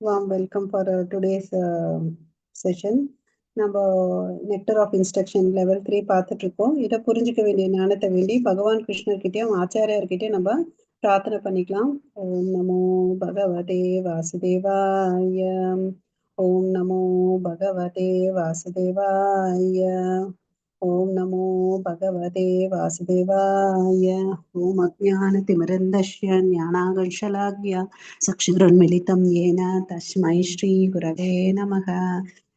Warm welcome for today's session. நம்ம nectar of instruction level 3 பார்த்துட்டு இருக்கோம். இதை புரிஞ்சுக்க வேண்டிய ஞானத்தை வேண்டி பகவான் கிருஷ்ணர்கிட்டயும் ஆச்சாரியார்கிட்டயும் நம்ம பிரார்த்தனை பண்ணிக்கலாம். ஓம் நமோ பகவதே வாசுதேவாய. ஓம் நமோ பகவதே வாசுதேவாய. ஓம் நமோ பகவதே வாசுதேவாய. ஓம் அஜ்ஞானதிமிரந்தஸ்ய ஞானாகர்ஷலாக்யா चक्षुरुन्मिलितं येन तस्मै श्रीगुरवे नमः।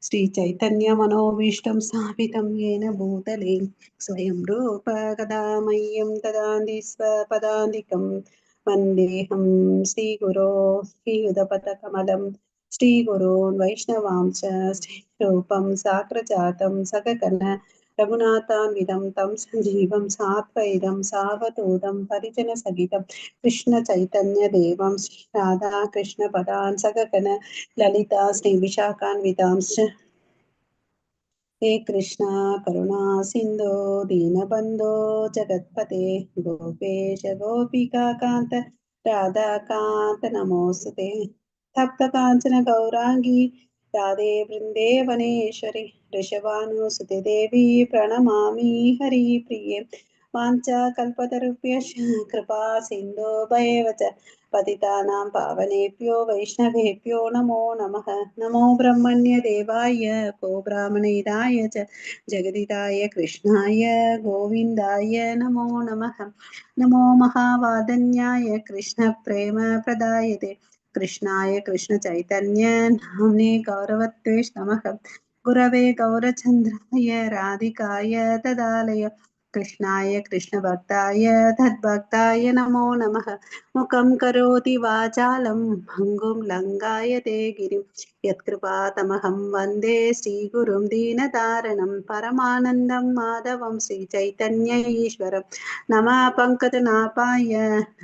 श्रीचैतन्यमनोभीष्टं स्थापितं येन भूतले स्वयं रूप कदा मह्यं ददाति स्वपदान्तिकं वन्देऽहं श्रीगुरो श्रीयुतपथकमलं श्रीगुरोन् वैष्णवांश्च श्रीरूपं साग्रजातं सककर्ण रघुनाथान्वितं तं सञ्जीवं सात्वैदं सावधूतं परिजनसहितं कृष्ण चैतन्य देवं श्री राधा कृष्ण पदान् सकगण ललिता श्री विशाखान्वितांश्च हे कृष्णा करुणा सिन्धो दीनबन्धो जगत्पते गोपेश गोपिका कान्त राधाकान्त नमोऽस्तुते तप्त काञ्चन गौराङ्गी राधे वृन्देवनेश्वरि वृषभानुसुते देवी प्रणमामि हरिप्रिये वाञ्छाकल्पतरुभ्यश्च कृपा सिन्धो भैव च पतितानां पावनेभ्यो वैष्णवेभ्यो नमो नमः। नमो ब्रह्मण्य देवाय गो ब्राह्मणेदाय च जगदिदाय कृष्णाय गोविन्दाय नमो नमः। नमो महावादन्याय कृष्ण प्रेम प्रदायते कृष्णाय कृष्ण चैतन्य नाम्ने गौरवत्वेष नमः। गुरवे गौरचन्द्राय राधिकाय तदालय कृष्णाय कृष्णभक्ताय तद्भक्ताय नमो नमः। मुखं करोति वाचालं भङ्गुं लङ्घायते गिरिं यत्कृपातमहं वन्दे श्रीगुरुं दीनतारणं परमानन्दं माधवं श्रीचैतन्य ईश्वरं। नमः पङ्कजनाभाय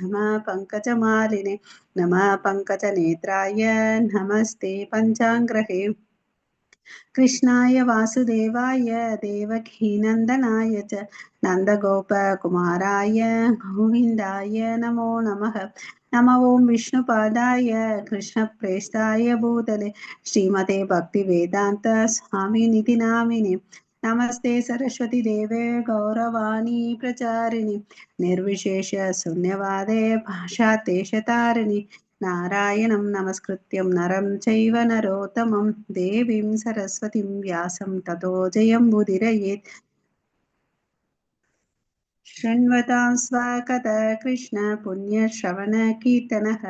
नमः पङ्कजमालिने नमः पङ्कजनेत्राय नमस्ते पञ्चाङ्ग्रहे कृष्णाय वासुदेवाय देवकीनन्दनाय च नन्दगोपकुमाराय गोविन्दाय नमो नमः। नमो ॐ विष्णुपादाय कृष्णप्रेष्ठाय भूतले श्रीमते भक्तिवेदान्त स्वामिनिति नामिने नमस्ते सरस्वती देवे गौरवाणी प्रचारिणि निर्विशेष शून्यवादे भाषातेशतारिणि नारायणं नमस्कृत्यं नरं चैव नरोत्तमं देवीं सरस्वतीं व्यासं ततो जयमुदीरयेत्। शृण्वतां स्वकथः कृष्ण पुण्यश्रवणकीर्तनः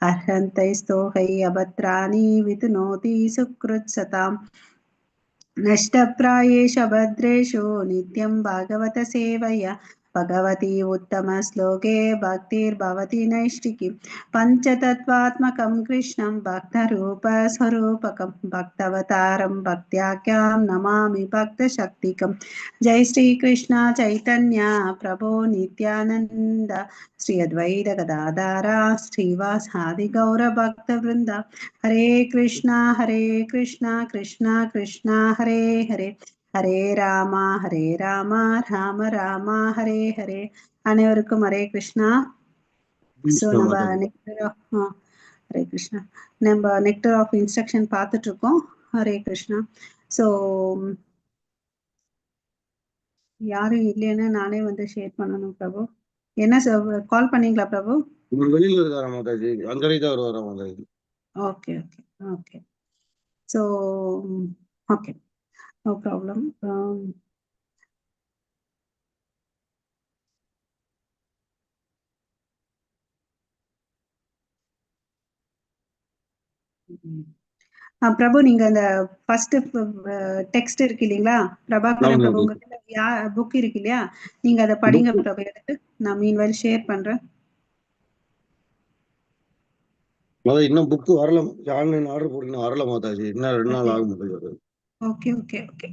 अर्हन्तैस्तोहै अभद्राणि वितनोति सुकृत्सतां नष्टप्रायेषु भद्रेषु नित्यं भागवत सेवया भगवती उत्तमश्लोके भक्तिर्भवति नैष्टिकी पञ्चतत्त्वात्मकं कृष्णं भक्तरूपस्वरूपकं भक्तवतारं भक्त्याख्यां नमामि भक्तशक्तिकं। जय श्रीकृष्ण चैतन्य प्रभो नित्यानन्द श्री अद्वैत गदाधर श्रीवासादि गौरभक्तवृन्द हरे कृष्णा कृष्णा कृष्णा हरे हरे हरे राम राम राम हरे हरे। அனைவருக்கும் ஹரே கிருஷ்ணா. ஸோ நம்ம ஹரே கிருஷ்ணா நம்ம நெக்டர் ஆஃப் இன்ஸ்ட்ரக்ஷன் பார்த்துட்டு இருக்கோம். ஹரே கிருஷ்ணா. ஸோ யாரும் இல்லைன்னு நானே வந்து ஷேர் பண்ணணும் பிரபு. என்ன கால் பண்ணீங்களா பிரபு? வெளியில இருக்காரா மாதாஜி? அங்கரை தான் வருவாரா Mataji? Okay okay okay. So okay, no problem. Prabhu நீங்க அந்த ஃபர்ஸ்ட் டெக்ஸ்ட் இருக்கு இல்லீங்களா பிரபாகரன் பிரபு, உங்ககிட்ட புக் இருக்கு இல்லையா, நீங்க அதை படிங்க பிரபு. எடுத்து நான் மீன்வைல் ஷேர் பண்றேன். இன்னும் புக் வரல, ஆன்லைன் ஆர்டர் போட்டு வரல மாதாஜி. இன்னும் 2 நாள் ஆகும் மாதாஜி. ஓகே ஓகே ஓகே,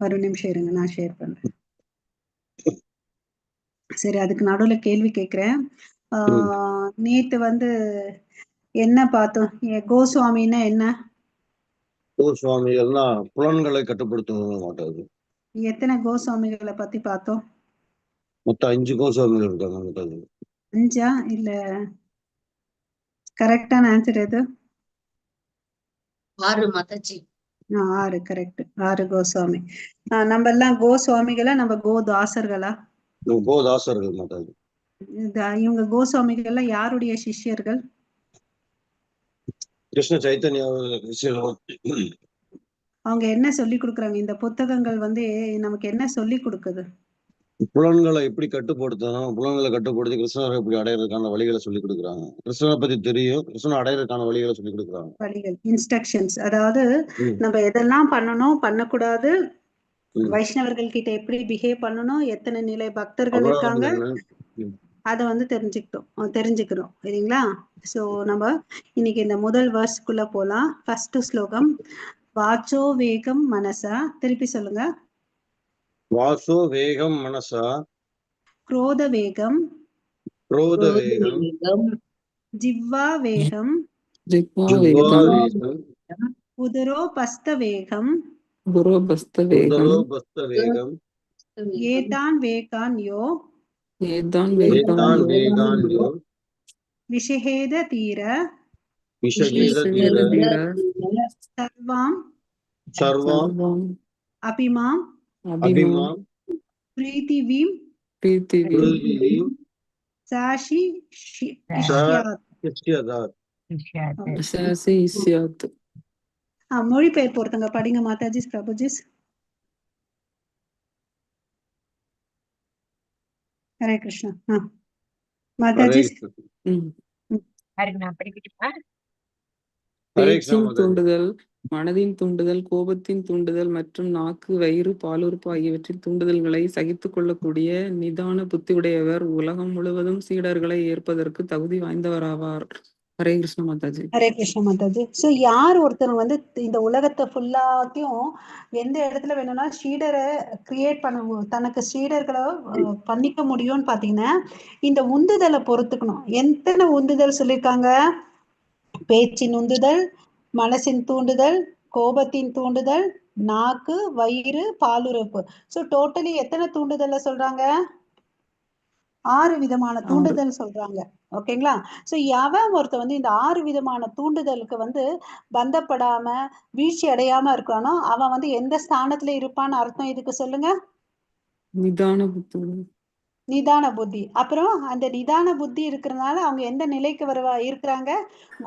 ஒரு நிமிஷம் இருங்க, நான் ஷேர் பண்றேன். சரி, அதுக்கு நடுவுல கேள்வி கேட்கிறேன். நேத்து வந்து என்ன பார்த்தோம்? கோஸ்வாமின்னா என்ன? கோஸ்வாமிகள்னா புலன்களை கட்டுப்படுத்துவது மாட்டாது. எத்தனை கோஸ்வாமிகளை பத்தி பார்த்தோம்? மொத்தம் 5 கோஸ்வாமிகள் இருக்காங்க மாட்டாது. 5ஆ? இல்ல கரெக்டான ஆன்சர் எது? ஆறு மாதாஜி. 6 கரெக்ட். 6 கோஸ்வாமி. நம்ம எல்லாம் கோஸ்வாமிகளா நம்ம கோதாசர்களா? கோதாசர்கள் மாதாஜி. இவங்க கோஸ்வாமிகள் யாருடைய சிஷ்யர்கள்? கிருஷ்ண சைத்தன்யா. அவங்க என்ன சொல்லி கொடுக்குறாங்க? இந்த புத்தகங்கள் நமக்கு என்ன சொல்லி கொடுக்குது? புலன்களை எப்படி கட்டுப்படுத்தணும், புலன்களை கட்டுப்படுத்தி கிருஷ்ணரை எப்படி அடையிறதுக்கான வழிகளை சொல்லி கொடுக்குறாங்க. கிருஷ்ணரை பத்தி தெரியும், கிருஷ்ணன் அடையிறதுக்கான வழிகளை சொல்லி கொடுக்குறாங்க. வழிகள், இன்ஸ்ட்ரக்ஷன்ஸ். அதாவது நம்ம எதெல்லாம் பண்ணணும், பண்ணக்கூடாது, வைஷ்ணவர்கள் கிட்ட எப்படி பிஹேவ் பண்ணணும், எத்தனை நிலை பக்தர்கள் இருக்காங்க, அதை தெரிஞ்சுக்கிறோம் இல்லைங்களா? சோ நம்ம இன்னைக்கு இந்த முதல் வேர்ஸ்க்குள்ள போலாம். ஃபர்ஸ்ட் ஸ்லோகம். வாச்சோ வேகம் மனசா. திருப்பி சொல்லுங்க. வாசோ வேகம் மனசா. क्रोध வேகம். ஜிவ்வா வேகம். உதரோபஸ்த வேகம். ஏதான் வேகான் யோ. விஷஹேத தீர. சர்வாம் அபிமாம் பிரீதிவீம் சாஷி இஷ்யாத். மொழிபெயர்ப்பு ஒருத்தங்க படிங்க மாதாஜி, பிரபுஜிஸ். ஹரே கிருஷ்ணா. மாதாஜி பேச்சின் தூண்டுதல், மனதின் தூண்டுதல், கோபத்தின் தூண்டுதல் மற்றும் நாக்கு, வயிறு, பாலுறுப்பு ஆகியவற்றின் தூண்டுதல்களை சகித்துக் கொள்ளக்கூடிய நிதான புத்தியுடையவர் உலகம் முழுவதும் சீடர்களை ஏற்பதற்கு தகுதி வாய்ந்தவராவார். ஹரே கிருஷ்ண மாதாஜி. ஹரே கிருஷ்ண மாதாஜி. சோ யார் ஒருத்தர் இந்த உலகத்தை ஃபுல்லாத்தையும் எந்த இடத்துல வேணும்னா சீடரை கிரியேட் பண்ண, தனக்கு சீடர்களை பண்ணிக்க முடியும்னு பாத்தீங்கன்னா இந்த உந்துதலை பொறுத்துக்கணும். எத்தனை உந்துதல் சொல்லியிருக்காங்க? பேச்சின் உந்துதல், மனசின் தூண்டுதல், கோபத்தின் தூண்டுதல், நாக்கு, வயிறு, பாலுறுப்பு. சோ டோட்டலி எத்தனை தூண்டுதல்ல சொல்றாங்க? 6 விதமான தூண்டுதல் சொல்றாங்க. ஓகேங்களா? சோ ஒருத்த இந்த 6 விதமான தூண்டுதலுக்கு பந்தப்படாம வீழ்ச்சி அடையாம இருக்கானோ அவன் எந்த ஸ்தானத்துல இருப்பான்னு அர்த்தம் இதுக்கு சொல்லுங்க. நிதான புத்தி. அப்புறம் அந்த நிதான புத்தி இருக்கிறதுனால அவங்க எந்த நிலைக்கு இருக்கிறாங்க?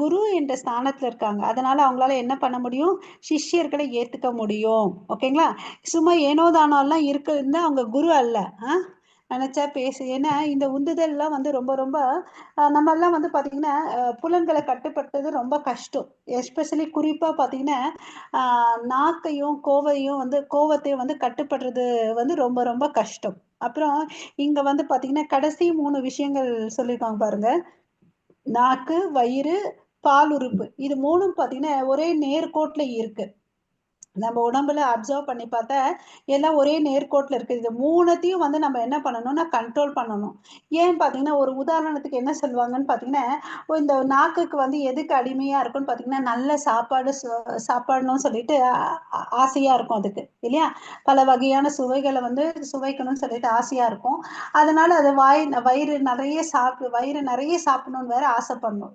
குரு என்ற ஸ்தானத்துல இருக்காங்க. அதனால அவங்களால என்ன பண்ண முடியும்? சிஷ்யர்களை ஏத்துக்க முடியும். ஓகேங்களா? சும்மா ஏனோதானோ எல்லாம் இருக்குன்னா அவங்க குரு அல்ல. நினைச்சா பேசு. ஏன்னா இந்த உந்துதல் எல்லாம் ரொம்ப ரொம்ப நம்ம எல்லாம் பாத்தீங்கன்னா புலன்களை கட்டுப்படுத்துறது ரொம்ப கஷ்டம். எஸ்பெஷலி குறிப்பா பாத்தீங்கன்னா நாக்கையும் கோவத்தையும் கட்டுப்படுறது ரொம்ப ரொம்ப கஷ்டம். அப்புறம் இங்க பாத்தீங்கன்னா கடைசி 3 விஷயங்கள் சொல்லிருக்காங்க பாருங்க. நாக்கு, வயிறு, பால் உறுப்பு. இது 3ம் பாத்தீங்கன்னா ஒரே நேர்கோட்டுல இருக்கு. நம்ம உடம்புல அப்சர்வ் பண்ணி பார்த்தா எல்லாம் ஒரே நேர்கோட்டில் இருக்குது. இது 3த்தையும் நம்ம என்ன பண்ணணும்னா கண்ட்ரோல் பண்ணணும். ஏன் பார்த்தீங்கன்னா ஒரு உதாரணத்துக்கு என்ன சொல்லுவாங்கன்னு பார்த்தீங்கன்னா இந்த நாக்குக்கு எதுக்கு அடிமையாக இருக்குன்னு பார்த்தீங்கன்னா நல்ல சாப்பாடுன்னு சொல்லிட்டு ஆசையாக இருக்கும் அதுக்கு இல்லையா? பல வகையான சுவைகளை சுவைக்கணும்னு சொல்லிட்டு ஆசையாக இருக்கும். அதனால அது வயிறு நிறைய சாப்பிடணும்னு வேற ஆசைப்படும்.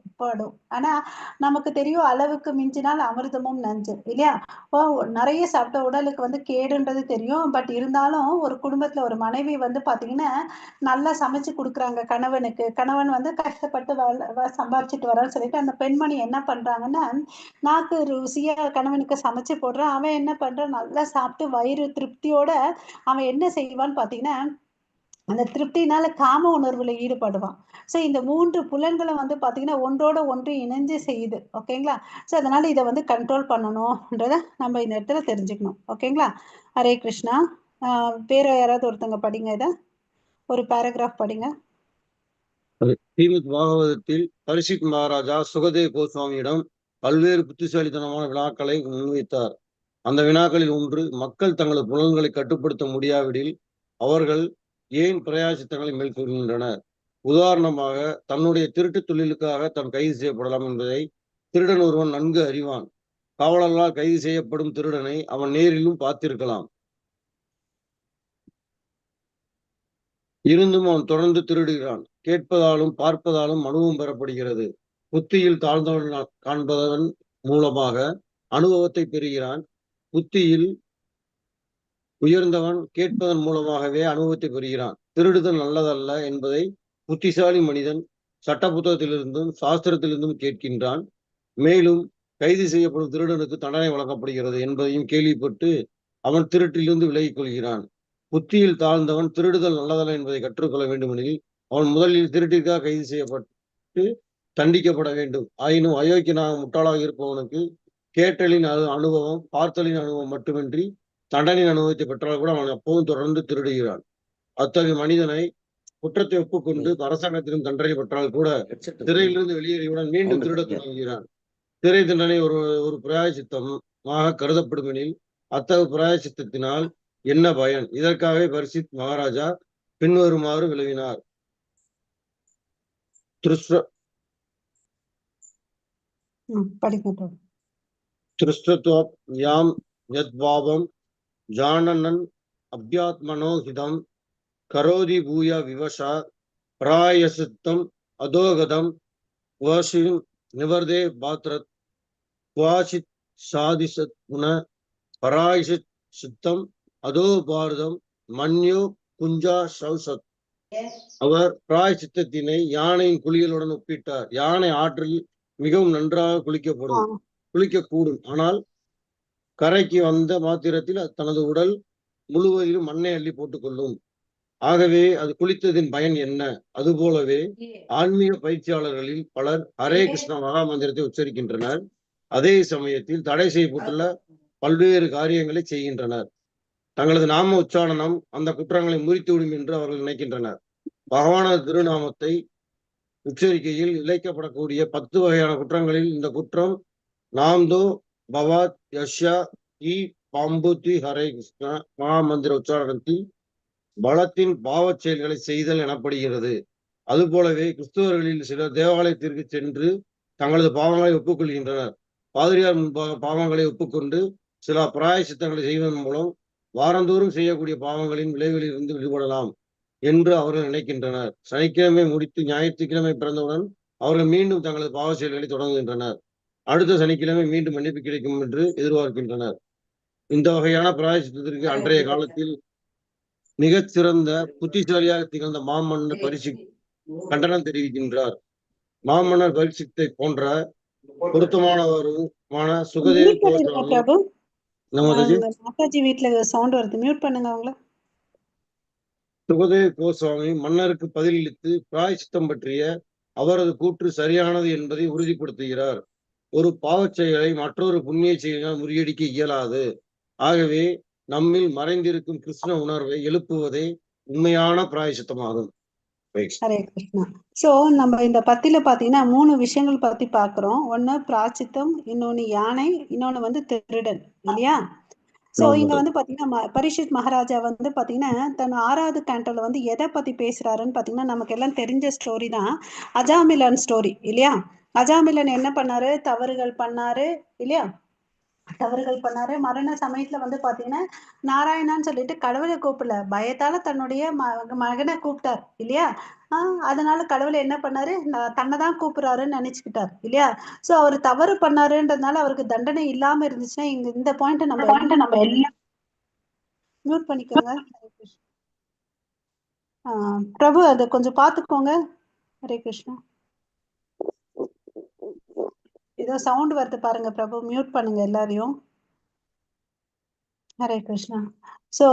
ஆனால் நமக்கு தெரியும் அளவுக்கு மிஞ்சினால் அமிர்தமும் நஞ்சு இல்லையா? நிறைய சாப்பிட்ட உடலுக்கு கேடுன்றது தெரியும். பட் இருந்தாலும் ஒரு குடும்பத்துல ஒரு மனைவி பாத்தீங்கன்னா நல்லா சமைச்சு கொடுக்குறாங்க கணவனுக்கு. கணவன் கஷ்டப்பட்டு சம்பாதிச்சுட்டு வரான்னு சொல்லிட்டு அந்த பெண்மணி என்ன பண்றாங்கன்னா நாக்கு ருசியா கணவனுக்கு சமைச்சு போடுறான். அவன் என்ன பண்றான்? நல்லா சாப்பிட்டு வயிறு திருப்தியோட அவன் என்ன செய்வான்னு பாத்தீங்கன்னா அந்த திருப்தினால காம உணர்வுல ஈடுபடுவான். சோ இந்த 3 புலன்களும் பாத்தீங்கன்னா ஒன்றோட ஒன்று இணைஞ்சு செய்யுது. ஓகேங்களா? சோ அதனால இதை கண்ட்ரோல் பண்ணணும்ன்றத நம்ம இந்த இடத்துல தெரிஞ்சுக்கணும். ஓகேங்களா? ஹரே கிருஷ்ணா. வேற யாராவது ஒருத்தங்க படிங்க. இத ஒரு பேராகிராஃப் படிங்க. ஸ்ரீமத் பாகவதத்தில் பரிஷித் மகாராஜா சுகதேவ் கோஸ்வாமியிடம் பல்வேறு புத்திசாலித்தனமான வினாக்களை முன்வைத்தார். அந்த வினாக்களில் ஒன்று, மக்கள் தங்களது புலன்களை கட்டுப்படுத்த முடியாவிடில் அவர்கள் ஏன் பிரயாசித்தங்களை மேற்கொள்கின்றனர்? உதாரணமாக தன்னுடைய திருட்டு தொழிலுக்காக தான் கைது செய்யப்படலாம் என்பதை திருடன் ஒருவன் நன்கு அறிவான். காவலர்களால் கைது செய்யப்படும் திருடனை அவன் நேரிலும் பார்த்திருக்கலாம். இருந்தும் அவன் தொடர்ந்து திருடுகிறான். கேட்பதாலும் பார்ப்பதாலும் அனுபவம் பெறப்படுகிறது. புத்தியில் தாழ்ந்தவன் காண்பதன் மூலமாக அனுபவத்தை பெறுகிறான். புத்தியில் உயர்ந்தவன் கேட்பதன் மூலமாகவே அனுபவத்தை பெறுகிறான். திருடுதல் நல்லதல்ல என்பதை புத்திசாலி மனிதன் சட்ட புத்தகத்திலிருந்தும் சாஸ்திரத்திலிருந்தும் கேட்கின்றான். மேலும் கைது செய்யப்படும் திருடனுக்கு தண்டனை வழங்கப்படுகிறது என்பதையும் கேள்விப்பட்டு அவன் திருட்டிலிருந்து விலகிக் கொள்கிறான். புத்தியில் தாழ்ந்தவன் திருடுதல் நல்லதல்ல என்பதை கற்றுக்கொள்ள வேண்டுமெனில் அவன் முதலில் திருட்டிற்காக கைது செய்யப்பட்டு தண்டிக்கப்பட வேண்டும். ஆயினும் அயோக்கியனாக முட்டாளாக இருப்பவனுக்கு கேட்டலின் அனுபவம் பார்த்தலின் அனுபவம் மட்டுமின்றி தண்டனையின் அனுபவத்தை பெற்றால் கூட அவன் அப்போதும் தொடர்ந்து திருடுகிறான். அத்தகைய மனிதனை குற்றத்தை ஒப்புக்கொண்டு அரசாங்கத்திலும் தண்டனை பெற்றால் கூட சிறையிலிருந்து வெளியேறியவுடன் மீண்டும் திருடத் தொடங்குகிறான். சிறை தண்டனை ஒரு பிராயச்சித்தமாக கருதப்படும் எனில் அத்தகைய பிராயச்சித்தத்தினால் என்ன பயன்? இதற்காகவே பரிசித் மகாராஜா பின்வருமாறு விளவினார். திருஷ்டத்வாப் யாம் யத்வாவம் ஜானனன் அப்யாத்மனோஹிதம் கரோதி பூயா விவசா பிராயசித்தம் அதோகதம் வாசிம் நிவர்தே பாத்ரத் குவாசித் சாதிசத் குண பராயசித் சித்தம் அதோ பாரதம் மன்யோ குஞ்சா சௌசத். அவர் பிராயசித்தத்தினை யானையின் குளியலுடன் ஒப்பிட்டார். யானை ஆற்றில் மிகவும் நன்றாக குளிக்கக்கூடும். ஆனால் கரைக்கு வந்த மாத்திரத்தில் தனது உடல் முழுவதிலும் மண்ணை அள்ளி போட்டுக்கொள்ளும். ஆகவே அது குளித்ததின் பயன் என்ன? அதுபோலவே ஆன்மீக பயிற்சியாளர்களில் பலர் ஹரே கிருஷ்ண மகா மந்திரத்தை உச்சரிக்கின்றனர். அதே சமயத்தில் தடை செய்யப்பட்டுள்ள பல்வேறு காரியங்களை செய்கின்றனர். தங்களது நாம உச்சாரணம் அந்த குற்றங்களை முறித்துவிடும் என்று அவர்கள் நினைக்கின்றனர். பகவானது திருநாமத்தை உச்சரிக்கையில் இழைக்கப்படக்கூடிய 10 வகையான குற்றங்களில் இந்த குற்றம் நாம்தோ பவாத் யஷ்யா இ பாம்புதி ஹரே கிருஷ்ணா மகாமந்திர உச்சாரணத்தில் பலத்தின் பாவச் செயல்களை செய்தல் எனப்படுகிறது. அதுபோலவே கிறிஸ்தவர்களில் சிலர் தேவாலயத்திற்கு சென்று தங்களது பாவங்களை ஒப்புக்கொள்கின்றனர். பாதிரியார் முன்பாக பாவங்களை ஒப்புக்கொண்டு சில பிராயச்சித்தங்களை செய்வதன் மூலம் வாரந்தோறும் செய்யக்கூடிய பாவங்களின் விளைவுகளில் இருந்து விடுபடலாம் என்று அவர்கள் நினைக்கின்றனர். சனிக்கிழமை முடித்து ஞாயிற்றுக்கிழமை பிறந்தவுடன் அவர்கள் மீண்டும் தங்களது பாவ செயல்களை தொடங்குகின்றனர். அடுத்த சனிக்கிழமை மீண்டும் மன்னிப்பு கிடைக்கும் என்று எதிர்பார்க்கின்றனர். இந்த வகையான பிராயச்சித்தத்திற்கு அன்றைய காலத்தில் மிகச் சிறந்த புத்திசாலியாக திகழ்ந்த மாமன்னர் பரிசித் கண்டனம் தெரிவிக்கின்றார். மாமன்னர் பரிசித்தை போன்ற பொருத்தமானவருமான சுகதேவ் கோஸ்வாமி மாதாஜி வீட்ல சவுண்ட் வருது, மியூட் பண்ணுங்க அவங்கள. சுகதேவ் கோஸ்வாமி மன்னருக்கு பதிலளித்து பிராயச்சித்தம் பற்றிய அவரது கூற்று சரியானது என்பதை உறுதிப்படுத்துகிறார். ஒரு பாவச் செயலை மற்றொரு புண்ணிய செயலினால் முறியடிக்க இயலாது. ஆகவே நம்மில் மறைந்திருக்கும் கிருஷ்ண உணர்வை எழுப்புவதே உண்மையான பிராயச்சித்தமாகும். ஹரே கிருஷ்ணா. சோ நம்ம இந்த பத்தில பாத்தீங்கன்னா 3 விஷயங்கள் பத்தி பாக்குறோம். ஒண்ணு பிராச்சித்தம், இன்னொன்னு யானை, இன்னொன்னு வந்து திருடன், இல்லையா? சோ இங்க வந்து பாத்தீங்கன்னா பரிஷித் மகாராஜா வந்து பாத்தீங்கன்னா தன் 6வது கேண்டோல வந்து எதை பத்தி பேசுறாருன்னு பாத்தீங்கன்னா நமக்கு எல்லாம் தெரிஞ்ச ஸ்டோரி தான், அஜாமிலன் ஸ்டோரி, இல்லையா? அஜாமிலன் என்ன பண்ணாரு? தவறுகள் பண்ணாரு, இல்லையா? தவறுகள் பண்ணாரு. மரண சமயத்துல வந்து பாத்தீங்கன்னா நாராயணான்னு சொல்லிட்டு கடவுளை கூப்பிடல, பயத்தால தன்னுடைய மகனை கூப்பிட்டார், இல்லையா? அதனால கடவுளை என்ன பண்ணாரு? தன்னைதான் கூப்பிடுறாருன்னு நினைச்சுக்கிட்டார், இல்லையா? சோ அவர் தவறு பண்ணாருன்றதுனால அவருக்கு தண்டனை இல்லாம இருந்துச்சுன்னா இந்த பாயிண்ட் நம்ம எல்லாம் மியூட் பண்ணிக்கோங்க. பிரபு அதை கொஞ்சம் பாத்துக்கோங்க. ஹரே கிருஷ்ணா. ஏதோ சவுண்ட் வருது பாருங்க பிரபு, மியூட் பண்ணுங்க எல்லாரையும். ஹரே கிருஷ்ணா. சோ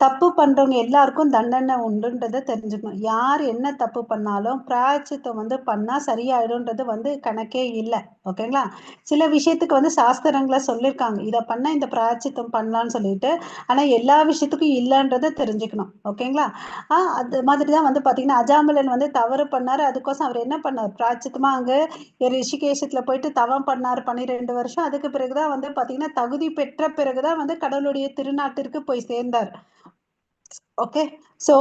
தப்பு பண்றவங்க எல்லாருக்கும் தண்டனை உண்டுன்றதை தெரிஞ்சுக்கணும். யார் என்ன தப்பு பண்ணாலும் பிராயச்சித்தம் வந்து பண்ணா சரியாயிடும்ன்றது வந்து கணக்கே இல்லை. ஓகேங்களா? சில விஷயத்துக்கு வந்து சாஸ்திரங்களை சொல்லியிருக்காங்க, இதை பண்ணா இந்த பிராயச்சித்தம் பண்ணலான்னு சொல்லிட்டு. ஆனா எல்லா விஷயத்துக்கும் இல்லைன்றதை தெரிஞ்சுக்கணும். ஓகேங்களா? அது மாதிரிதான் வந்து பாத்தீங்கன்னா அஜாமிலன் வந்து தவறு பண்ணாரு. அதுக்கோசம் அவர் என்ன பண்ணார்? பிராயச்சித்தமா அங்க ரிஷிகேஷத்துல போயிட்டு தவம் பண்ணார் 12 வருஷம். அதுக்கு பிறகுதான் வந்து பாத்தீங்கன்னா தகுதி பெற்ற பிறகுதான் வந்து கடவுளுடைய திருநாட்டிற்கு போய் சேர்ந்தார். ஓகே. சோ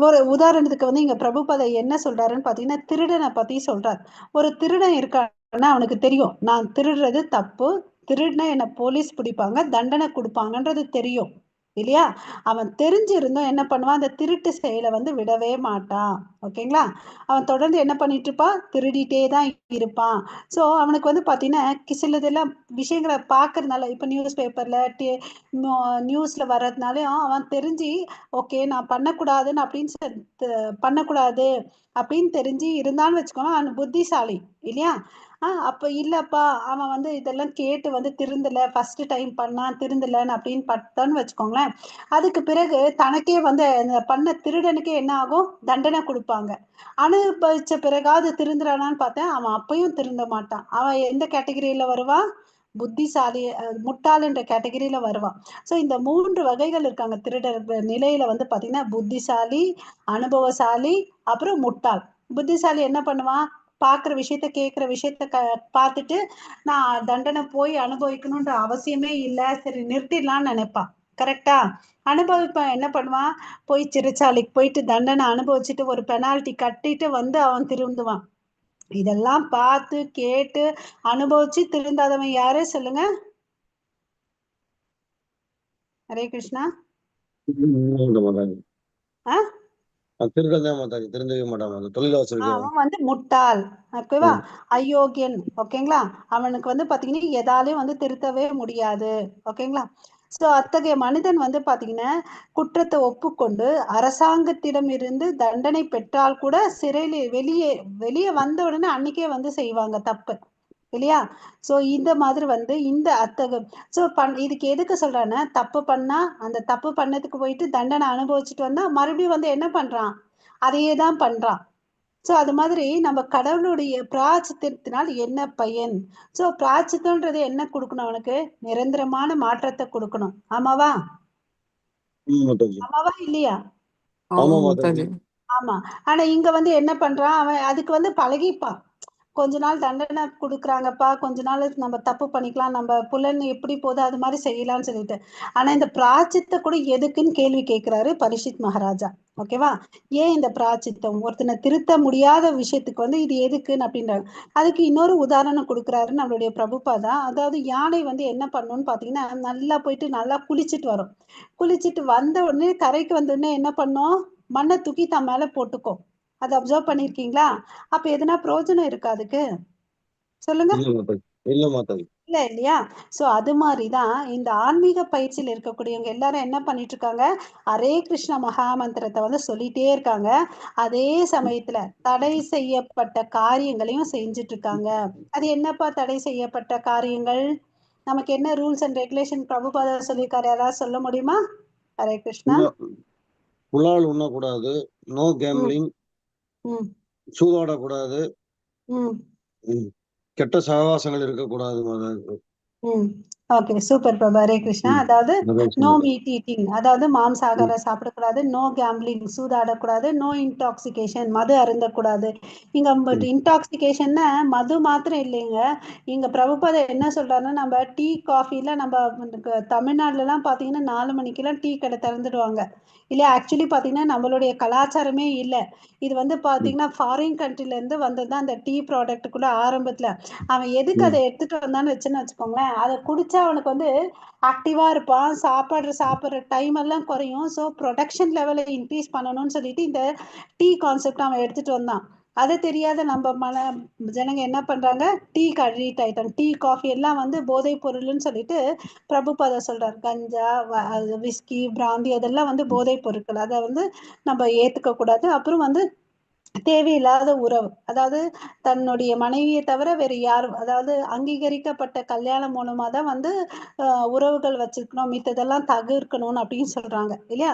ஒரு உதாரணத்துக்கு வந்து இங்க பிரபுபாதை என்ன சொல்றாருன்னு பாத்தீங்கன்னா திருடனை பத்தி சொல்றார். ஒரு திருடன் இருக்கான்னா அவனுக்கு தெரியும் நான் திருடுறது தப்பு, திருடினா என்ன போலீஸ் பிடிப்பாங்க, தண்டனை கொடுப்பாங்கன்றது தெரியும், இல்லையா? அவன் தெரிஞ்சிருந்தும் என்ன பண்ணுவான், அந்த திருட்டு செயலை வந்து விடவே மாட்டான். ஓகேங்களா? அவன் தொடர்ந்து என்ன பண்ணிட்டு இருப்பான், திருடிட்டே தான் இருப்பான். ஸோ அவனுக்கு வந்து பார்த்தீங்கன்னா சிலதெல்லாம் விஷயங்களை பார்க்கறதுனால, இப்போ நியூஸ் பேப்பர்ல நியூஸ்ல வர்றதுனாலயும் அவன் தெரிஞ்சு ஓகே நான் பண்ணக்கூடாதுன்னு அப்படின்னு பண்ணக்கூடாது அப்படின்னு தெரிஞ்சு இருந்தான்னு வச்சுக்கோங்க, அவன் புத்திசாலி இல்லையா? அப்ப இல்லப்பா அவன் வந்து இதெல்லாம் கேட்டு வந்து திருந்தல, ஃபர்ஸ்ட் டைம் பண்ணான் திருந்தலன்னு அப்படின்னு பட்டான்னு வச்சுக்கோங்களேன், அதுக்கு பிறகு தனக்கே வந்து அந்த பண்ண திருடனுக்கே என்ன ஆகும், தண்டனை கொடுப்பாங்க. அனுபவிச்ச பிறகாவது திருந்துறானான்னு பார்த்தேன், அவன் அப்பயும் திருந்த மாட்டான். அவன் எந்த கேட்டகரியில வருவான், புத்திசாலி முட்டாள் என்ற கேட்டகரியில வருவான். ஸோ இந்த 3 வகைகள் இருக்காங்க திருடர் நிலையில வந்து பார்த்தீங்கன்னா, புத்திசாலி, அனுபவசாலி, அப்புறம் முட்டாள். புத்திசாலி என்ன பண்ணுவான், பார்க்குற விஷயத்த கேட்குற விஷயத்த பார்த்துட்டு நான் தண்டனை போய் அனுபவிக்கணுன்ற அவசியமே இல்லை, சரி நிறுத்திடலாம்னு நினைப்பான். கரெக்டா? அனுபவிப்பான் என்ன பண்ணுவான், போய் சிறைச்சாலைக்கு போயிட்டு தண்டனை அனுபவிச்சுட்டு ஒரு பெனால்ட்டி கட்டிட்டு வந்து அவன் திருந்துவான். இதெல்லாம் பார்த்து கேட்டு அனுபவிச்சு திருந்தாதவன் யாரு சொல்லுங்க? ஹரே கிருஷ்ணா. திருடதான் மாட்டாங்க, திருந்தவே மாட்டாங்க, அந்த தொழிலாசல் அவன் வந்து முட்டாள். ஓகேவா? அயோக்கியன். ஓகேங்களா? அவனுக்கு வந்து பாத்தீங்கன்னா எதாலையும் வந்து திருத்தவே முடியாது. ஓகேங்களா? சோ அத்தகைய மனிதன் வந்து பாத்தீங்கன்னா குற்றத்தை ஒப்புக்கொண்டு அரசாங்கத்திடம் இருந்து தண்டனை பெற்றால் கூட சிறையில வெளியே வெளியே வந்த உடனே அன்னைக்கே வந்து செய்வாங்க தப்பு இல்லையா? சோ இந்த மாதிரி வந்து இந்த அத்தக சோ இதுக்கு எதுக்கு சொல்றேன்னா, தப்பு பண்ணா அந்த தப்பு பண்ணதுக்கு போயிட்டு தண்டனை அனுபவிச்சுட்டு வந்தா மறுபடியும் வந்து என்ன பண்றான், அதையே தான் பண்றான். சோ அது மாதிரி நம்ம கடவுளுடைய பிராயச்சித்தத்தினால் என்ன பயன்? சோ பிராயச்சித்தம்ன்றது என்ன கொடுக்கணும் அவனுக்கு, நிரந்தரமான மாற்றத்தை கொடுக்கணும். ஆமாவா? ஆமாவா இல்லையா? ஆமா ஆமாம் மாதாஜி. மாதாஜி. ஆமா. ஆனா இங்க வந்து என்ன பண்றான் அவன், அதுக்கு வந்து பழகிப்பான். கொஞ்ச நாள் தண்டனை கொடுக்குறாங்கப்பா, கொஞ்ச நாள் நம்ம தப்பு பண்ணிக்கலாம், நம்ம புலன் எப்படி போதோ அது மாதிரி செய்யலாம்னு சொல்லிட்டு. ஆனா இந்த பிராச்சித்த கூட எதுக்குன்னு கேள்வி கேட்கிறாரு பரிஷித் மகாராஜா. ஓகேவா? ஏன் இந்த பிராச்சித்தம், ஒருத்தனை திருத்த முடியாத விஷயத்துக்கு வந்து இது எதுக்குன்னு அப்படின்றாங்க. அதுக்கு இன்னொரு உதாரணம் கொடுக்குறாரு நம்மளுடைய பிரபுபாதா. அதாவது யானை வந்து என்ன பண்ணும்னு பாத்தீங்கன்னா, நல்லா போயிட்டு நல்லா குளிச்சுட்டு வரும். குளிச்சுட்டு வந்த உடனே கரைக்கு வந்த உடனே என்ன பண்ணும், மண்ணை தூக்கி தன் மேல போட்டுக்கும். அதை அப்சர்வ் பண்ணிருக்கீங்களா? அப்ப எதுனா பிரயோஜனம் இருக்கா அதுக்கு, சொல்லுங்க? இல்ல மாதாஜி, இல்ல மாதாஜி. இல்ல இல்லையா? சோ அது மாதிரிதான் இந்த ஆன்மீக பயிற்சியில் இருக்கக்கூடியவங்க எல்லாரும் என்ன பண்ணிட்டு இருக்காங்க, ஹரே கிருஷ்ண மகா மந்திரத்தை வந்து சொல்லிட்டே இருக்காங்க. அதே சமயத்துல தடை செய்யப்பட்ட காரியங்களையும் செஞ்சுட்டு இருக்காங்க. அது என்னப்பா தடை செய்யப்பட்ட காரியங்கள், நமக்கு என்ன ரூல்ஸ் அண்ட் ரெகுலேஷன் பிரபுபாதா சொல்லியிருக்காரு, யாராவது சொல்ல முடியுமா? ஹரே கிருஷ்ணா. புலால் உண்ணக்கூடாது, நோ ம். கேம்லிங், ம். சூதாடக்கூடாது, ம். கெட்ட சகவாசங்கள் இருக்கக்கூடாது மாதாஜி. ஓகே சூப்பர் பிரபு. ஹரே கிருஷ்ணா. அதாவது அதான் நோ சொன்னது. மீட் ஈட்டிங், அதாவது மாம்சாகாரம் சாப்பிடக்கூடாது, நோ கேம்பிளிங் சூதாடக்கூடாது, நோ இன்டாக்சிகேஷன் மது அருந்தக்கூடாது. இங்க பட் இன்டாக்சிகேஷன்னா மது மாத்திரம் இல்லைங்க. இங்க பிரபுபாத என்ன சொல்றாருன்னா, நம்ம டீ காஃபில நம்ம தமிழ்நாடுலலாம் பார்த்தீங்கன்னா 4 மணிக்கெல்லாம் டீ கடை திறந்துடுவாங்க இல்லையா? ஆக்சுவலி பார்த்தீங்கன்னா நம்மளுடைய கலாச்சாரமே இல்லை. இது வந்து பார்த்தீங்கன்னா ஃபாரின் கண்ட்ரில இருந்து வந்தது தான் அந்த டீ ப்ராடக்ட்டுக்குள்ள ஆரம்பத்துல. அவன் எதுக்கு அதை எடுத்துட்டு வந்தான்னு வச்சுக்கோங்களேன், அதை குடிச்சா அவனுக்கு வந்து ஆக்டிவா இருப்பான், சாப்பிடுற டைம் எல்லாம் குறையும். ஸோ ப்ரொடக்ஷன் லெவலை இன்க்ரீஸ் பண்ணணும்னு சொல்லிட்டு இந்த டீ கான்செப்ட் அவன் எடுத்துட்டு வந்தான். அது தெரியாத நம்ம ஜனங்க என்ன பண்றாங்க, டீக்கு அடிக்ட் ஆயிட்டாங்க. டீ காஃபி எல்லாம் வந்து போதைப் பொருள்னு சொல்லிட்டு பிரபுபாதா சொல்றாரு. கஞ்சா, விஸ்கி, பிராந்தி அதெல்லாம் வந்து போதைப் பொருட்கள், அதை வந்து நம்ம ஏத்துக்க கூடாது. அப்புறம் வந்து தேவையில்லாத உறவு, அதாவது தன்னுடைய மனைவியை தவிர வேற யாரும், அதாவது அங்கீகரிக்கப்பட்ட கல்யாணம் மூலமா தான் வந்து உறவுகள் வச்சிருக்கணும், மித்ததெல்லாம் தவிர்க்கணும்னு அப்படின்னு சொல்றாங்க இல்லையா?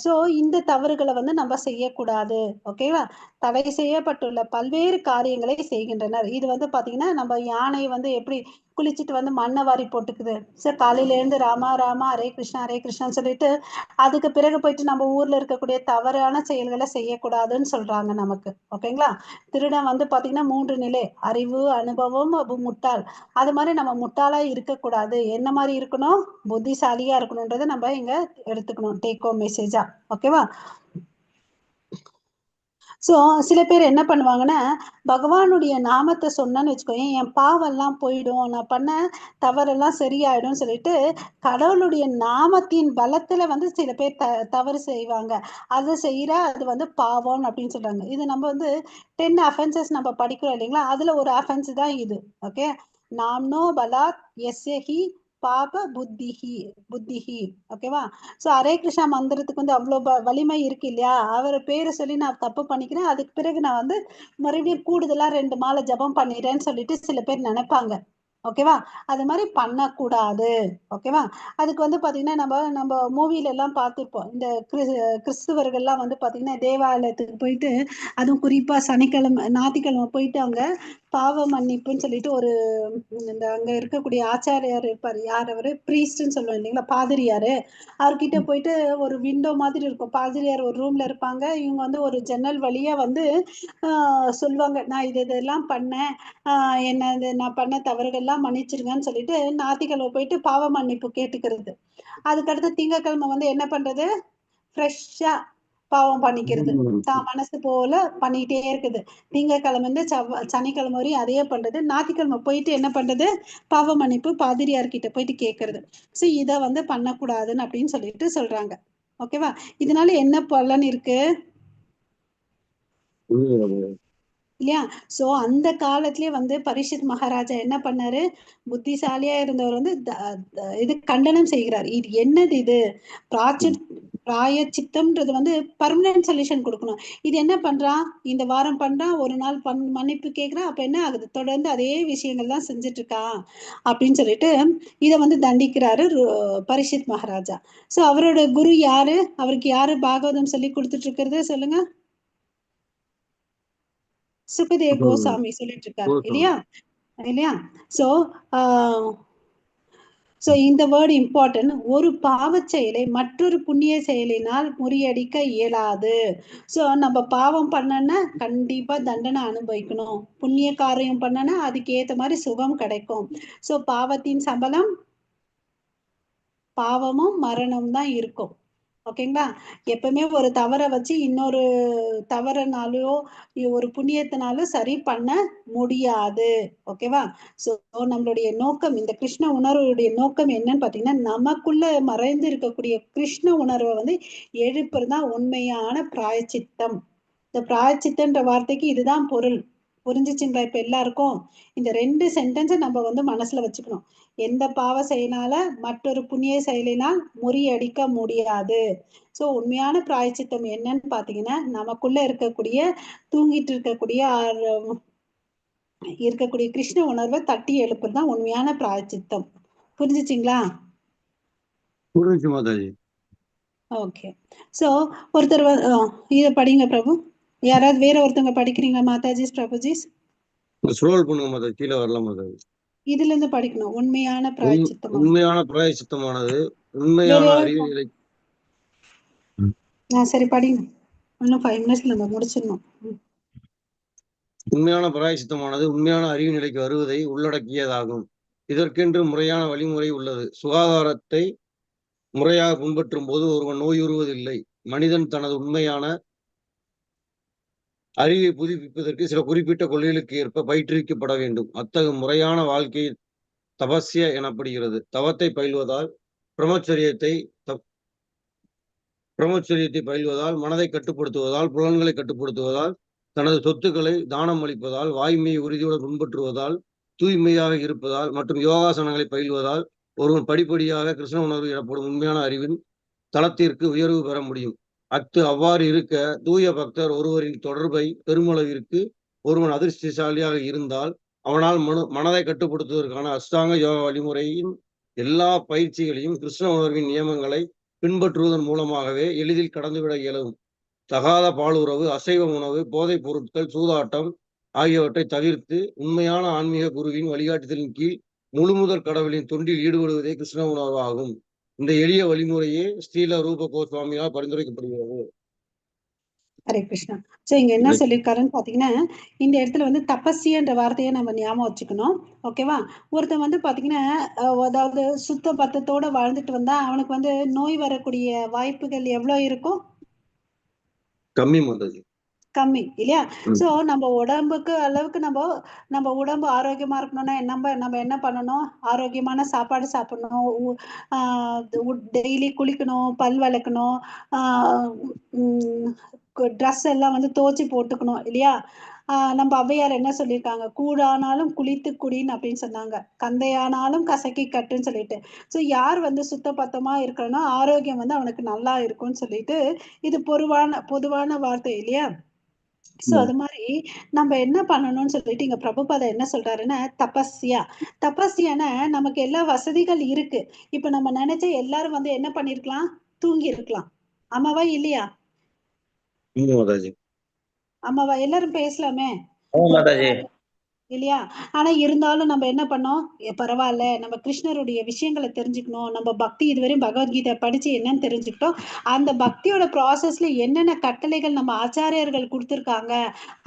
ஸோ இந்த தவறுகளை வந்து நம்ம செய்யக்கூடாது. ஓகேவா? தடை செய்யப்பட்டுள்ள பல்வேறு காரியங்களை செய்கின்றனர். இது வந்து பாத்தீங்கன்னா நம்ம யானை வந்து எப்படி குளிச்சுட்டு வந்து மண்ணை வாரி போட்டுக்குது. சார் காலையில இருந்து ராமா ராமா ஹரே கிருஷ்ணான்னு சொல்லிட்டு அதுக்கு பிறகு போயிட்டு நம்ம ஊர்ல இருக்கக்கூடிய தவறான செயல்களை செய்யக்கூடாதுன்னு சொல்றாங்க நமக்கு. ஓகேங்களா? திருடன் வந்து பாத்தீங்கன்னா 3 நிலை, அறிவு, அனுபவம், முட்டாள். அது மாதிரி நம்ம முட்டாளா இருக்கக்கூடாது. என்ன மாதிரி இருக்கணும், புத்திசாலியா இருக்கணும்ன்றதை நம்ம இங்க எடுத்துக்கணும், டேக் ஹோம் மெசேஜா. ஓகேவா? சோ சில பேர் என்ன பண்ணுவாங்கன்னா, பகவானுடைய நாமத்தை சொன்னேன்னு வச்சுக்கோங்க, என் பாவெல்லாம் போயிடும், நான் பண்ண தவறெல்லாம் சரியாயிடும் சொல்லிட்டு கடவுளுடைய நாமத்தின் பலத்துல வந்து சில பேர் தவறு செய்வாங்க. அது செய்யற அது வந்து பாவம் அப்படின்னு சொல்றாங்க. இது நம்ம வந்து 10 அஃபென்சஸ் நம்ம படிக்கிறோம் இல்லைங்களா, அதுல ஒரு அஃபென்ஸ் தான் இது. ஓகே, நாம்னோ பலாத் எஸ்யஹி பாப புத்திஹி புத்திஹி. ஓகேவா? சோ ஹரே கிருஷ்ணா மந்திரத்துக்கு வந்து அவ்வளவு வலிமை இருக்கு இல்லையா, அவர் பேரை சொல்லி நான் தப்பு பண்ணிக்கிறேன், அதுக்கு பிறகு நான் வந்து மறுபடியும் கூடுதலா 2 மாலை ஜபம் பண்ணிடுறேன்னு சொல்லிட்டு சில பேர் நினைப்பாங்க. ஓகேவா? அது மாதிரி பண்ணக்கூடாது. ஓகேவா? அதுக்கு வந்து பாத்தீங்கன்னா நம்ம மூவில எல்லாம் பார்த்திருப்போம். இந்த கிறிஸ்துவர்கள்லாம் வந்து பாத்தீங்கன்னா தேவாலயத்துக்கு போயிட்டு, அதுவும் குறிப்பா சனிக்கிழமை ஞாயிற்றுக்கிழமை போயிட்டு அங்க பாவ மன்னிப்புன்னு சொல்லிட்டு ஒரு இந்த அங்க இருக்கக்கூடிய ஆச்சாரியார் இருப்பாரு, யார் அவரு, பிரீஸ்ட்ன்னு சொல்லுவோம் இல்லைங்களா, பாதிரியாரு. அவர்கிட்ட போயிட்டு ஒரு விண்டோ மாதிரி இருக்கும், பாதிரியார் ஒரு ரூம்ல இருப்பாங்க, இவங்க வந்து ஒரு ஜன்னல் வழியா வந்து சொல்லுவாங்க, நான் இதெல்லாம் பண்ணேன், என்ன நான் பண்ண தவறுகள்லாம் மன்னிச்சிருங்கன்னு சொல்லிட்டு ஞாயிற்றுக்கிழமை போயிட்டு பாவ மன்னிப்பு கேட்டுக்கிறது. அதுக்கடுத்து திங்கட்கிழமை வந்து என்ன பண்றது, ஃப்ரெஷ்ஷா பாவம் பண்ணிக்கிறது, தான் மனசு போல பண்ணிட்டே இருக்குது. திங்கட்கிழமை இருந்து சனிக்கிழமை வரையும் அதையே பண்றது. ஞாயிற்றுக்கிழமை போயிட்டு என்ன பண்றது, பாவ மன்னிப்பு பாதிரியார் கிட்ட போயிட்டு கேட்கறது. சோ இத வந்து பண்ணக்கூடாதுன்னு அப்படின்னு சொல்லிட்டு சொல்றாங்க. ஓகேவா? இதனால என்ன பலன் இருக்கு இல்லையா? சோ அந்த காலத்திலேயே வந்து பரீட்சித் மகாராஜா என்ன பண்ணாரு, புத்திசாலியா இருந்தவர் வந்து இது கண்டனம் செய்கிறார். இது என்னது இது, பிராயச்சித்தம்ன்றது வந்து பர்மனன்ட் சொல்யூஷன் கொடுக்கணும். இது என்ன பண்றான், இந்த வாரம் பண்றான், ஒரு நாள் மன்னிப்பு கேட்கிறான், அப்ப என்ன ஆகுது, தொடர்ந்து அதே விஷயங்கள் தான் செஞ்சுட்டு இருக்கான் அப்படின்னு சொல்லிட்டு இத வந்து தண்டிக்கிறாரு பரீட்சித் மகாராஜா. சோ அவரோட குரு யாரு, அவருக்கு யாரு பாகவதம் சொல்லி கொடுத்துட்டு இருக்கிறது சொல்லுங்க, சுகதேவ் கோசாமி சொல்லிட்டு இருக்காரு இல்லையா இல்லையா? சோ சோ இந்த வேர்டு இம்பார்ட்டன்ட். ஒரு பாவச் செயலை மற்றொரு புண்ணிய செயலினால் முறியடிக்க இயலாது. சோ நம்ம பாவம் பண்ணனா கண்டிப்பா தண்டனை அனுபவிக்கணும், புண்ணிய காரியம் பண்ணனா அதுக்கு ஏத்த மாதிரி சுகம் கிடைக்கும். சோ பாவத்தின் சம்பளம் பாவமும் மரணம் தான் இருக்கும். ஓகேங்களா? எப்பவுமே ஒரு தவறை வச்சு இன்னொரு தவறுனாலோ ஒரு புண்ணியத்தினாலோ சரி பண்ண முடியாது. ஓகேவா? சோ நம்மளுடைய நோக்கம், இந்த கிருஷ்ண உணர்வுடைய நோக்கம் என்னன்னு பாத்தீங்கன்னா, நமக்குள்ள மறைந்து இருக்கக்கூடிய கிருஷ்ண உணர்வை வந்து எழுப்புறதுதான் உண்மையான பிராயச்சித்தம். இந்த பிராயச்சித்தன்ற வார்த்தைக்கு இதுதான் பொருள். புரிஞ்சுச்சுங்களா இப்ப எல்லாருக்கும்? இந்த 2 சென்டென்ஸை நம்ம வந்து மனசுல வச்சுக்கணும். எந்த பாவ செயலால மற்றொரு புண்ணிய செயலினால் முறியடிக்க முடியாது. சோ உண்மையான பிராயச்சித்தம் என்னன்னு பாத்தீங்கன்னா, நமக்குள்ள இருக்கக்கூடிய தூங்கிட்டு இருக்கக்கூடிய கிருஷ்ண உணர்வை தட்டி எழுப்புறதுதான் உண்மையான பிராயச்சித்தம். புரிஞ்சுச்சுங்களா? புரிஞ்சுச்சு மாதாஜி. ஓகே. சோ ஒருத்தர் இத படிங்க பிரபு. யாராவது வேற ஒருத்தவங்க படிக்கிறீங்களா மாதாஜிஸ் பிரபுஜிஸ்? ஸ்க்ரோல் பண்ணுங்க மாதாஜி, கீழே வரலாம் மாதாஜி. இதுல இருந்து படிக்கணும். உண்மையான பிராயச்சித்தம். உண்மையான பிராயச்சித்தமானது வேற உண்மையான யாராவது அறிவு நிலை. சரி படிங்க, இன்னும் 5 மினிட்ஸ்ல நம்ம முடிச்சிடணும். உண்மையான பிராயச்சித்தமானது உண்மையான அறிவு நிலைக்கு வருவதை உள்ளடக்கியதாகும். இதற்கென்று முறையான வழிமுறை உள்ளது. சுகாதாரத்தை முறையாக பின்பற்றும் போது ஒருவன் நோயுறுவதில்லை. மனிதன் தனது உண்மையான அறிவை புதுப்பிப்பதற்கு சில குறிப்பிட்ட கொள்கைகளுக்கு ஏற்ப பயிற்றுவிக்கப்பட வேண்டும். அத்தகைய முறையான வாழ்க்கை தபஸ்ய எனப்படுகிறது. தவத்தை பயில்வதால் பிரம்மச்சரியத்தை பிரம்மச்சரியத்தை பயில்வதால், மனதை கட்டுப்படுத்துவதால், புலன்களை கட்டுப்படுத்துவதால், தனது சொத்துக்களை தானம் அளிப்பதால், வாய்மையை உறுதியுடன் பின்பற்றுவதால், தூய்மையாக இருப்பதால் மற்றும் யோகாசனங்களை பயில்வதால் ஒருவன் படிப்படியாக கிருஷ்ண உணர்வு எனப்படும் உண்மையான அறிவின் தளத்திற்கு உயர்வு பெற முடியும். அவ்வாறு இருக்க தூய பக்தர் ஒருவரின் தொடர்பை பெருமளவிற்கு ஒருவன் அதிர்ஷ்டசாலியாக இருந்தால் அவனால் மனதை கட்டுப்படுத்துவதற்கான அஷ்டாங்க யோக வழிமுறையின் எல்லா பயிற்சிகளையும் கிருஷ்ண உணர்வின் நியமங்களை பின்பற்றுவதன் மூலமாகவே எளிதில் கடந்துவிட இயலும். தகாத பாலுறவு, அசைவ உணவு, போதைப் பொருட்கள், சூதாட்டம் ஆகியவற்றை தவிர்த்து உண்மையான ஆன்மீக குருவின் வழிகாட்டுதலின் கீழ் முழுமுதல் கடவுளின் தொண்டில் ஈடுபடுவதே கிருஷ்ண உணர்வு ஆகும். இந்த எளிய வழிமுறையே ஸ்ரீல ரூப கோஸ்வாமியால் பரிந்துரைக்கப்படுகிறது. ஹரே கிருஷ்ணா. சோ இங்க என்ன சொல்லியிருக்காருன்னு பாத்தீங்கன்னா, இந்த இடத்துல வந்து தபஸ்யன்ற வார்த்தையை நம்ம ஞாபகம் வச்சுக்கணும். ஓகேவா? ஒருத்தன் வந்து பாத்தீங்கன்னா அதாவது சுத்த பத்தத்தோட வாழ்ந்துட்டு வந்தா அவனுக்கு வந்து நோய் வரக்கூடிய வாய்ப்புகள் எவ்வளவு இருக்கும்? கம்மி மாதாஜி. கம்மி இல்லையா? ம். சோ நம்ம உடம்புக்கு அளவுக்கு நம்ம உடம்பு ஆரோக்கியமா இருக்கணும்னா நம்ம என்ன பண்ணணும்? ஆரோக்கியமான சாப்பாடு சாப்பிடணும். டெய்லி குளிக்கணும், பல் விளக்கணும், ட்ரெஸ் எல்லாம் வந்து துவச்சி போட்டுக்கணும் இல்லையா? நம்ம ஔவையார் என்ன சொல்லியிருக்காங்க? கூடானாலும் குளித்து குடின்னு அப்படின்னு சொன்னாங்க. கந்தையானாலும் கசக்கி கட்டுன்னு சொல்லிட்டு. சோ யார் வந்து சுத்த பத்தமா இருக்கணும், ஆரோக்கியம் வந்து அவனுக்கு நல்லா இருக்கும்னு சொல்லிட்டு, இது பொதுவான வார்த்தை இல்லையா? சோ அது மாதிரி நம்ம என்ன பண்ணணும்னு சொல்லிட்டு இங்க பிரபுபாதா என்ன சொல்றாருன்னா, தபஸ்யானா நமக்கு எல்லா வசதிகள் இருக்கு. இப்ப நம்ம நினைச்ச எல்லாரும் வந்து என்ன பண்ணிருக்கலாம்? தூங்கி இருக்கலாம். ஆமாவா இல்லையா? மாதாஜி. ஆமாவா? எல்லாரும் பேசலாமே. ஆமா ஒரு மாதாஜி. இல்லையா? ஆனா இருந்தாலும் நம்ம என்ன பண்ணோம்? பரவாயில்ல, நம்ம கிருஷ்ணருடைய விஷயங்களை தெரிஞ்சுக்கணும், நம்ம பக்தி இதுவரையும் பகவத்கீதை படிச்சு என்னன்னு தெரிஞ்சுக்கிட்டோம். அந்த பக்தியோட ப்ராசஸ்ல என்னென்ன கட்டளைகள் நம்ம ஆச்சாரியர்கள் கொடுத்துருக்காங்க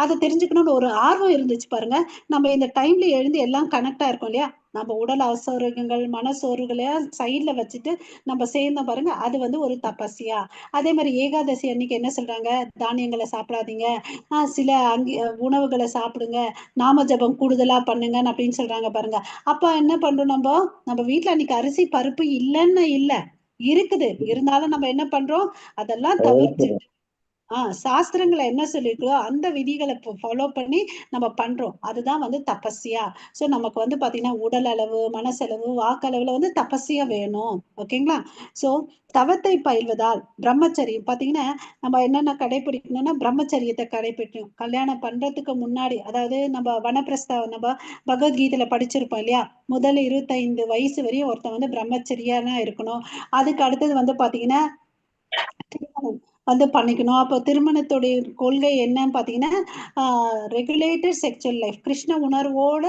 அதை தெரிஞ்சுக்கணும்னு ஒரு ஆர்வம் இருந்துச்சு பாருங்க. நம்ம இந்த டைம்ல எழுந்து எல்லாம் கனெக்டா இருக்கும் இல்லையா? நம்ம உடல் அசௌகரியங்கள், மனசோர்வுகளை சைட்ல வச்சுட்டு நம்ம சேர்ந்தோம் பாருங்க, அது வந்து ஒரு தபஸ்யா. அதே மாதிரி ஏகாதசி அன்னைக்கு என்ன சொல்றாங்க? தானியங்களை சாப்பிடாதீங்க, சில உணவுகளை சாப்பிடுங்க, நாம ஜபம் கூடுதலா பண்ணுங்கன்னு அப்படின்னு சொல்றாங்க பாருங்க. அப்ப என்ன பண்றோம்? நம்ம வீட்டுல அன்னைக்கு அரிசி பருப்பு இல்லைன்னு இல்ல, இருக்குது. இருந்தாலும் நம்ம என்ன பண்றோம்? அதெல்லாம் தவிர்த்துட்டு சாஸ்திரங்களை என்ன சொல்லிருக்கோ அந்த விதிகளை ஃபாலோ பண்ணி நம்ம பண்றோம். அதுதான் வந்து தபஸ்யா. சோ நமக்கு வந்து பாத்தீங்கன்னா உடல் அளவு, மனசளவு, வாக்களவுல வந்து தபஸ்யா வேணும். ஓகேங்களா? சோ தவத்தை பயில்வதால் பிரம்மச்சரியம் பாத்தீங்கன்னா நம்ம என்னென்ன கடைபிடிக்கணும்னா பிரம்மச்சரியத்தை கடைபிடிக்கணும். கல்யாணம் பண்றதுக்கு முன்னாடி, அதாவது நம்ம வனப்பிரஸ்தாவம் நம்ம பகவத்கீதையில படிச்சிருப்போம் இல்லையா? முதல் 25 வயசு வரையும் ஒருத்தன் வந்து பிரம்மச்சரியானா இருக்கணும். அதுக்கு அடுத்தது வந்து பாத்தீங்கன்னா திருமணம் வந்து பண்ணிக்கணும். அப்போ திருமணத்துடைய கொள்கை என்னன்னு பாத்தீங்கன்னா, ரெகுலேட்டட் செக்சுவல் லைஃப், கிருஷ்ண உணர்வோட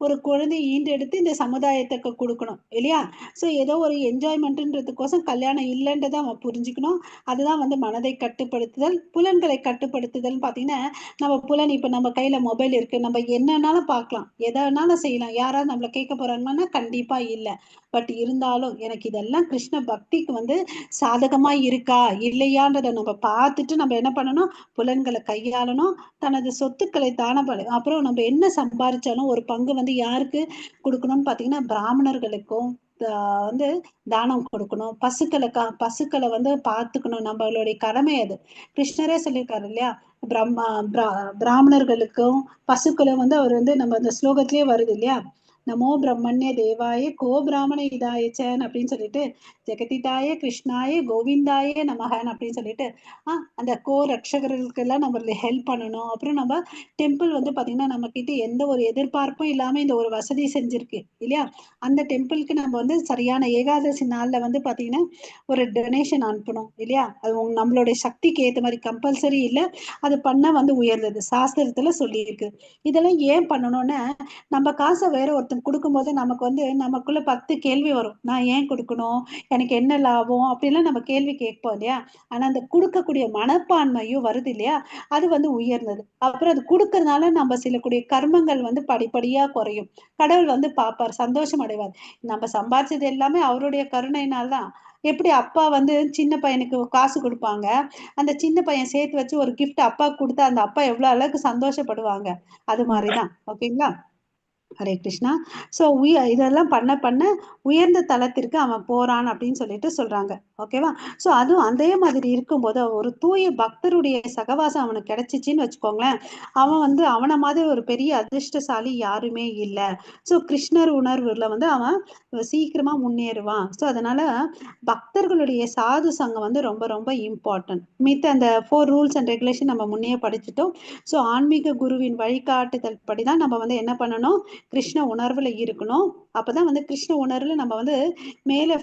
ஒரு குழந்தை ஈண்டெடுத்து இந்த சமுதாயத்துக்கு கொடுக்கணும் இல்லையா? சோ ஏதோ ஒரு என்ஜாய்மெண்ட்ன்றதுக்கோசம் கல்யாணம் இல்லைன்றதை அவன் புரிஞ்சுக்கணும். அதுதான் வந்து மனதை கட்டுப்படுத்துதல், புலன்களை கட்டுப்படுத்துதல். பாத்தீங்கன்னா நம்ம புலன், இப்ப நம்ம கையில மொபைல் இருக்கு, நம்ம என்னன்னாலும் பார்க்கலாம், எதனாலும் செய்யலாம். யாராவது நம்மள கேட்க போறாங்கன்னா கண்டிப்பா இல்ல. பட் இருந்தாலும் எனக்கு இதெல்லாம் கிருஷ்ண பக்திக்கு வந்து சாதகமா இருக்கா இல்லையான்றத நம்ம பார்த்துட்டு நம்ம என்ன பண்ணணும்? புலன்களை கையாளணும். தனது சொத்துக்களை தானம் அப்புறம் நம்ம என்ன சம்பாதிச்சாலும் ஒரு பங்கு வந்து யாருக்கு கொடுக்கணும்னு பாத்தீங்கன்னா பிராமணர்களுக்கும் வந்து தானம் கொடுக்கணும். பசுக்களை வந்து பார்த்துக்கணும். நம்மளுடைய கடமை அது. கிருஷ்ணரே சொல்லியிருக்காரு இல்லையா? பிராமணர்களுக்கும் பசுக்களும் வந்து அவர் வந்து நம்ம அந்த ஸ்லோகத்திலேயே வருது இல்லையா? நமோ பிரம்மண்ய தேவாய கோ பிராமண இதாயச்சன் அப்படின்னு சொல்லிட்டு, ஜெகதிதாய கிருஷ்ணாய கோவிந்தாய நமகன் அப்படின்னு சொல்லிட்டு அந்த ரட்சகர்களுக்கு எல்லாம் நம்ம ஹெல்ப் பண்ணணும். அப்புறம் நம்ம டெம்பிள் வந்து பாத்தீங்கன்னா நம்ம கிட்ட எந்த ஒரு எதிர்பார்ப்பும் இல்லாம இந்த ஒரு வசதி செஞ்சிருக்கு இல்லையா? அந்த டெம்பிளுக்கு நம்ம வந்து சரியான ஏகாதசி நாள்ல வந்து பாத்தீங்கன்னா ஒரு டொனேஷன் அனுப்பணும் இல்லையா? அது நம்மளுடைய சக்திக்கு ஏத்த மாதிரி கம்பல்சரி இல்ல, அது பண்ண வந்து உயர்ந்தது, சாஸ்திரத்துல சொல்லி இருக்கு. இதெல்லாம் ஏன் பண்ணணும்னா, நம்ம காசை வேற ஒருத்தன் கொடுக்கும்போது நமக்கு வந்து நமக்குள்ள 10 கேள்வி வரும். நான் ஏன் கொடுக்கணும், எனக்கு என்ன லாபம், அப்படிலாம் நம்ம கேள்வி கேட்போம் இல்லையா? ஆனா அந்த கொடுக்கக்கூடிய மனப்பான்மையும் வருது இல்லையா? அது வந்து உயர்ந்தது. அப்புறம் அது கொடுக்கறதுனால நம்ம சிலக்கூடிய கர்மங்கள் வந்து படிப்படியா குறையும். கடவுள் வந்து பார்ப்பார், சந்தோஷம் அடைவார். நம்ம சம்பாதிச்சது எல்லாமே அவருடைய கருணையினால்தான். எப்படி அப்பா வந்து சின்ன பையனுக்கு காசு கொடுப்பாங்க, அந்த சின்ன பையன் சேர்த்து வச்சு ஒரு கிஃப்ட் அப்பா கொடுத்தா அந்த அப்பா எவ்வளவு அளவுக்கு சந்தோஷப்படுவாங்க. அது மாதிரிதான். ஓகேங்களா? ஹரே கிருஷ்ணா. சோ இதெல்லாம் பண்ண பண்ண உயர்ந்த தளத்திற்கு அவன் போறான் அப்படின்னு சொல்லிட்டு சொல்றாங்க. ஓகேவா? சோ அதுவும் அதே மாதிரி இருக்கும்போது ஒரு தூய பக்தருடைய சகவாசம் அவனுக்கு கிடைச்சிச்சுன்னு வச்சுக்கோங்களேன், அவன் வந்து அவன மாதிரி ஒரு பெரிய அதிர்ஷ்டசாலி யாருமே இல்ல. சோ கிருஷ்ணர் உணர்வுல வந்து அவன் சீக்கிரமா முன்னேறுவான். சோ அதனால பக்தர்களுடைய சாது சங்கம் வந்து ரொம்ப ரொம்ப இம்பார்ட்டன்ட். மித்த அந்த 4 ரூல்ஸ் அண்ட் ரெகுலேஷன் நம்ம முன்னே படிச்சுட்டோம். சோ ஆன்மீக குருவின் வழிகாட்டுதல் படிதான் நம்ம வந்து என்ன பண்ணணும்? கிருஷ்ண உணர்வுல இருக்கணும். அப்பதான் வந்து கிருஷ்ண உணர்வுல நம்ம வந்து மேல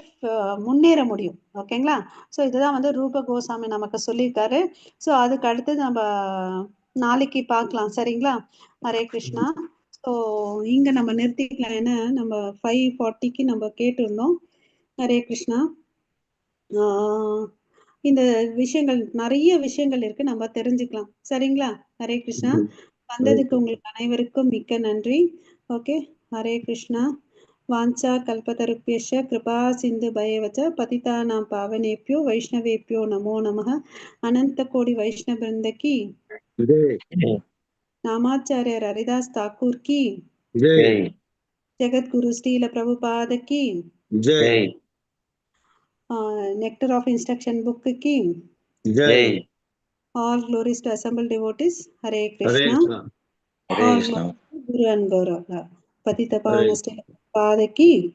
முன்னேற முடியும். ஓகேங்களா? சோ இதுதான் வந்து ரூப கோசாமி நமக்கு சொல்லியிருக்காரு. சோ அதுக்கு அடுத்தது நம்ம நாளைக்கு பார்க்கலாம். சரிங்களா? ஹரே கிருஷ்ணா. ஸோ இங்க நம்ம நிறுத்திக்கலாம். ஏன்னா நம்ம 5:40க்கு நம்ம கேட்டிருந்தோம். ஹரே கிருஷ்ணா. இந்த விஷயங்கள் நிறைய விஷயங்கள் இருக்கு, நம்ம தெரிஞ்சுக்கலாம். சரிங்களா? ஹரே கிருஷ்ணா. வந்ததுக்கு உங்களுக்கு அனைவருக்கும் மிக்க நன்றி. ஓகே, ஹரே கிருஷ்ணா. वाञ्छा कल्पतरुभ्यश्च कृपा सिन्धुभयेव च पतितानां पावनेभ्यो वैष्णवेभ्यो नमो नमः। अनंतकोटि वैष्णव वृंद की जय नामाचार्य हरिदास ठाकुर की जय जगत गुरु श्रील प्रभुपाद की जय नेक्टर ऑफ इंस्ट्रक्शन बुक की जय all glories to assembled devotees. Hare Hare Krishna. Krishna All glories to Guru and Gaura. Patita Hare Pavana Srila Prabhupada की